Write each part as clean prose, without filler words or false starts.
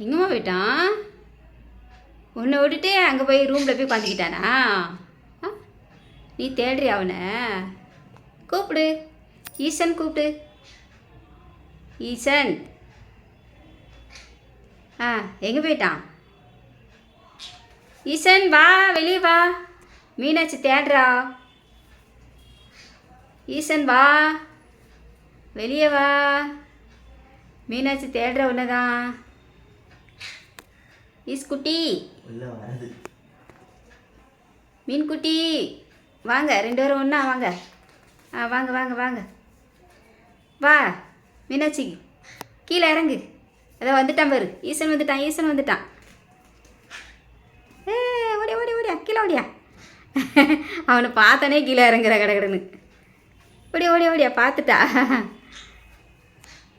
எங்கம்மா போயிட்டான்? உன்னை விட்டுட்டு அங்கே போய் ரூமில் போய் உட்காந்துக்கிட்டானா? ஆ, நீ தேடுறியா அவனை? கூப்பிடு, ஈசன் கூப்பிடு. ஈசன். ஆ, எங்கே போயிட்டான்? ஈசன் வா, வெளியே வா. மீனாட்சி தேடுறா. ஈசன் வா, வெளியே வா. மீனாட்சி தேடுற ஒன்றுதான். ஈஸ்குட்டி, மீன்குட்டி, வாங்க ரெண்டு பேரும் ஒன்றா வாங்க. ஆ, வாங்க வாங்க வாங்க. வா மீனாட்சி, கீழே இறங்கு. அதான் வந்துட்டான் பாரு, ஈசன் வந்துட்டான், ஈசன் வந்துட்டான். ஏ, ஓடியா ஓடியா ஓடியா, கீழே ஓடியா. அவனை பார்த்தனே கீழே இறங்குற கடகடன்னு. ஓடியா ஓடியா ஓடியா, பார்த்துட்டா.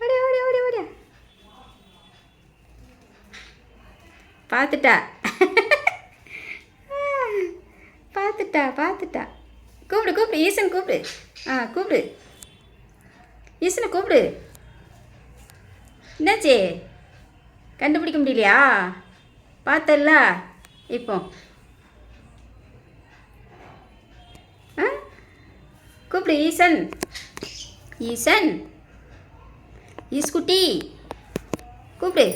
ஓடியா ஓடியா ஓடியா ஓடியா, பார்த்துட்டா. பார்த்துட்டா பார்த்துட்டா. கூப்பிடு கூப்பிடு, ஈசன் கூப்பிடு. ஆ, கூப்பிடு, ஈசனை கூப்பிடு. என்னாச்சு, கண்டுபிடிக்க முடியலையா? பார்த்தல்ல இப்போ. ஆ, கூப்பிடு ஈசன். ஈசன், ஈஸ்குட்டி, கூப்பிடு.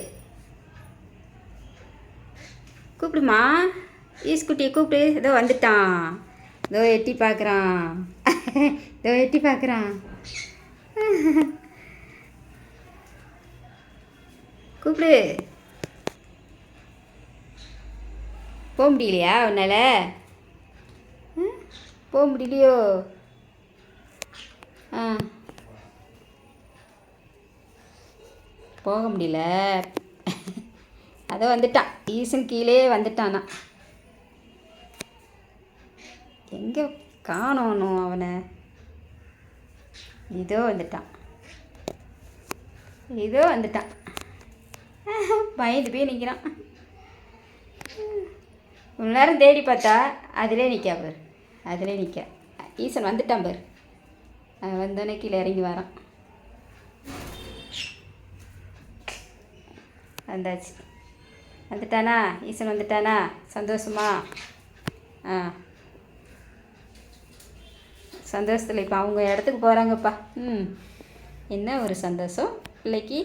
கூப்பிடுமா, ஈஸ்குட்டியை கூப்பிடு. இதோ வந்துட்டான், இதோ எட்டி பார்க்குறான், இதோ எட்டி பார்க்குறான். கூப்பிடு. போக முடியலையா உன்னால்? போக முடியலையோ? ஆ, போக முடியல. அதோ வந்துட்டான், ஈசன் கீழே வந்துட்டானா. எங்கே காணோணும் அவனை? இதோ வந்துட்டான், இதோ வந்துட்டான். பயந்து போய் நிற்கிறான். இவ்வளோ நேரம் தேடி பார்த்தா அதிலே நிற்கா பாரு, அதிலே நிற்க. ஈசன் வந்துட்டான் பாரு. வந்தோடனே கீழே இறங்கி வரான். வந்தாச்சு, வந்துட்டானா ஈசன், வந்துட்டானா? சந்தோஷமா? ஆ, சந்தோஷத்தில் இப்போ அவங்க இடத்துக்கு போகிறாங்கப்பா. ம், என்ன ஒரு சந்தோஷம் பிள்ளைக்கு.